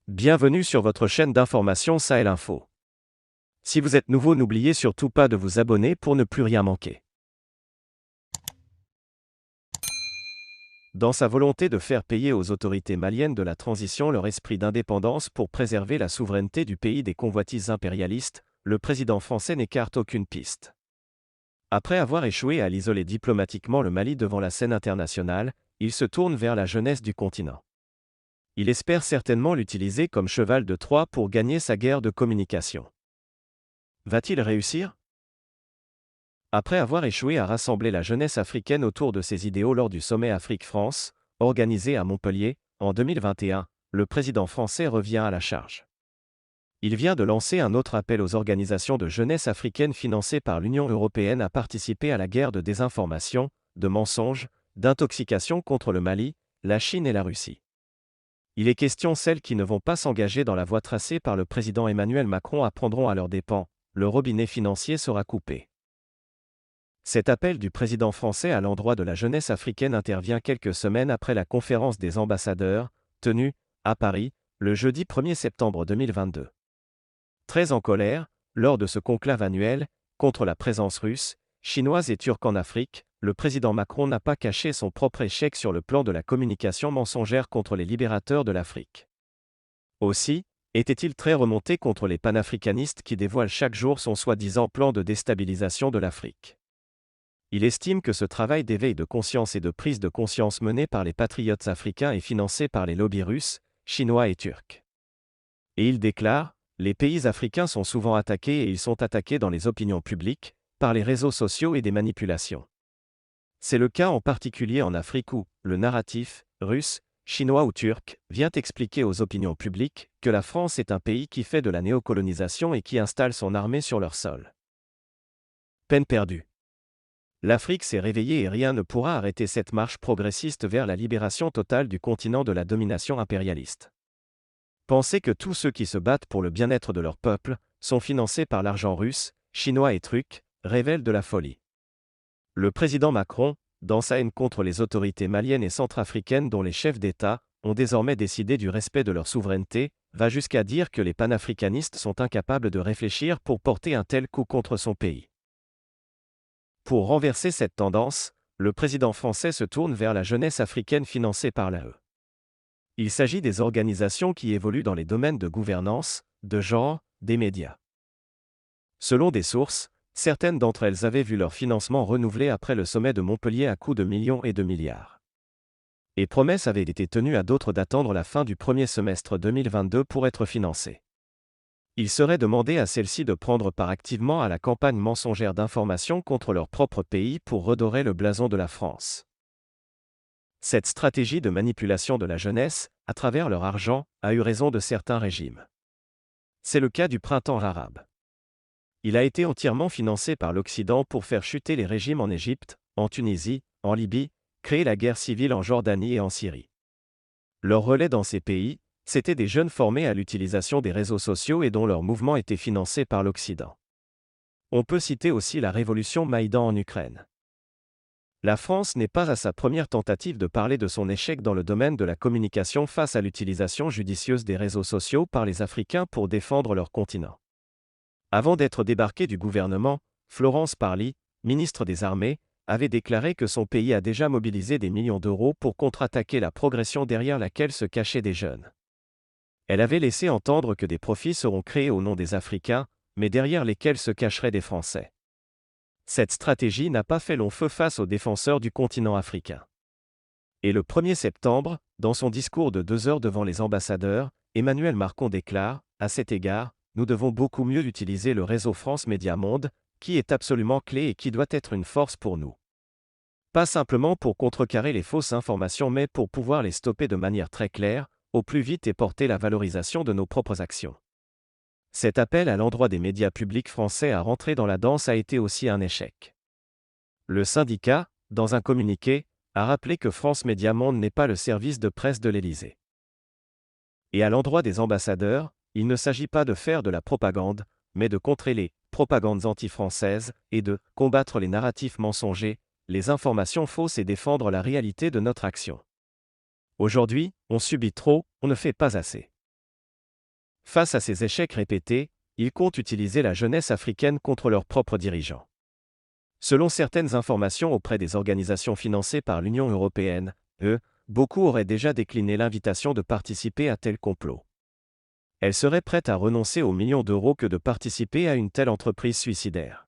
Bienvenue sur votre chaîne d'information Sahel Info. Si vous êtes nouveau, n'oubliez surtout pas de vous abonner pour ne plus rien manquer. Dans sa volonté de faire payer aux autorités maliennes de la transition leur esprit d'indépendance pour préserver la souveraineté du pays des convoitises impérialistes, le président français n'écarte aucune piste. Après avoir échoué à l'isoler diplomatiquement le Mali devant la scène internationale, il se tourne vers la jeunesse du continent. Il espère certainement l'utiliser comme cheval de Troie pour gagner sa guerre de communication. Va-t-il réussir ? Après avoir échoué à rassembler la jeunesse africaine autour de ses idéaux lors du sommet Afrique-France, organisé à Montpellier, en 2021, le président français revient à la charge. Il vient de lancer un autre appel aux organisations de jeunesse africaines financées par l'Union européenne à participer à la guerre de désinformation, de mensonges, d'intoxication contre le Mali, la Chine et la Russie. Il est question celles qui ne vont pas s'engager dans la voie tracée par le président Emmanuel Macron apprendront à leurs dépens, le robinet financier sera coupé. Cet appel du président français à l'endroit de la jeunesse africaine intervient quelques semaines après la conférence des ambassadeurs, tenue, à Paris, le jeudi 1er septembre 2022. Très en colère, lors de ce conclave annuel, contre la présence russe, chinoise et turque en Afrique, le président Macron n'a pas caché son propre échec sur le plan de la communication mensongère contre les libérateurs de l'Afrique. Aussi, était-il très remonté contre les panafricanistes qui dévoilent chaque jour son soi-disant plan de déstabilisation de l'Afrique. Il estime que ce travail d'éveil de conscience et de prise de conscience mené par les patriotes africains est financé par les lobbies russes, chinois et turcs. Et il déclare, les pays africains sont souvent attaqués et ils sont attaqués dans les opinions publiques, par les réseaux sociaux et des manipulations. C'est le cas en particulier en Afrique où, le narratif, russe, chinois ou turc, vient expliquer aux opinions publiques que la France est un pays qui fait de la néocolonisation et qui installe son armée sur leur sol. Peine perdue. L'Afrique s'est réveillée et rien ne pourra arrêter cette marche progressiste vers la libération totale du continent de la domination impérialiste. Penser que tous ceux qui se battent pour le bien-être de leur peuple sont financés par l'argent russe, chinois et turc, révèle de la folie. Le président Macron, dans sa haine contre les autorités maliennes et centrafricaines dont les chefs d'État ont désormais décidé du respect de leur souveraineté, va jusqu'à dire que les panafricanistes sont incapables de réfléchir pour porter un tel coup contre son pays. Pour renverser cette tendance, le président français se tourne vers la jeunesse africaine financée par l'AE. Il s'agit des organisations qui évoluent dans les domaines de gouvernance, de genre, des médias. Selon des sources, certaines d'entre elles avaient vu leur financement renouvelé après le sommet de Montpellier à coups de millions et de milliards. Et promesses avaient été tenues à d'autres d'attendre la fin du premier semestre 2022 pour être financées. Il serait demandé à celles-ci de prendre part activement à la campagne mensongère d'information contre leur propre pays pour redorer le blason de la France. Cette stratégie de manipulation de la jeunesse, à travers leur argent, a eu raison de certains régimes. C'est le cas du printemps arabe. Il a été entièrement financé par l'Occident pour faire chuter les régimes en Égypte, en Tunisie, en Libye, créer la guerre civile en Jordanie et en Syrie. Leur relais dans ces pays, c'étaient des jeunes formés à l'utilisation des réseaux sociaux et dont leur mouvement était financé par l'Occident. On peut citer aussi la révolution Maïdan en Ukraine. La France n'est pas à sa première tentative de parler de son échec dans le domaine de la communication face à l'utilisation judicieuse des réseaux sociaux par les Africains pour défendre leur continent. Avant d'être débarquée du gouvernement, Florence Parly, ministre des Armées, avait déclaré que son pays a déjà mobilisé des millions d'euros pour contre-attaquer la progression derrière laquelle se cachaient des jeunes. Elle avait laissé entendre que des profits seront créés au nom des Africains, mais derrière lesquels se cacheraient des Français. Cette stratégie n'a pas fait long feu face aux défenseurs du continent africain. Et le 1er septembre, dans son discours de 2 heures devant les ambassadeurs, Emmanuel Macron déclare, à cet égard, nous devons beaucoup mieux utiliser le réseau France Média Monde, qui est absolument clé et qui doit être une force pour nous. Pas simplement pour contrecarrer les fausses informations mais pour pouvoir les stopper de manière très claire, au plus vite et porter la valorisation de nos propres actions. Cet appel à l'endroit des médias publics français à rentrer dans la danse a été aussi un échec. Le syndicat, dans un communiqué, a rappelé que France Média Monde n'est pas le service de presse de l'Élysée. Et à l'endroit des ambassadeurs, il ne s'agit pas de faire de la propagande, mais de contrer les propagandes anti-françaises et de combattre les narratifs mensongers, les informations fausses et défendre la réalité de notre action. Aujourd'hui, on subit trop, on ne fait pas assez. Face à ces échecs répétés, ils comptent utiliser la jeunesse africaine contre leurs propres dirigeants. Selon certaines informations auprès des organisations financées par l'Union européenne, beaucoup auraient déjà décliné l'invitation de participer à tel complot. Elles seraient prêtes à renoncer aux millions d'euros que de participer à une telle entreprise suicidaire.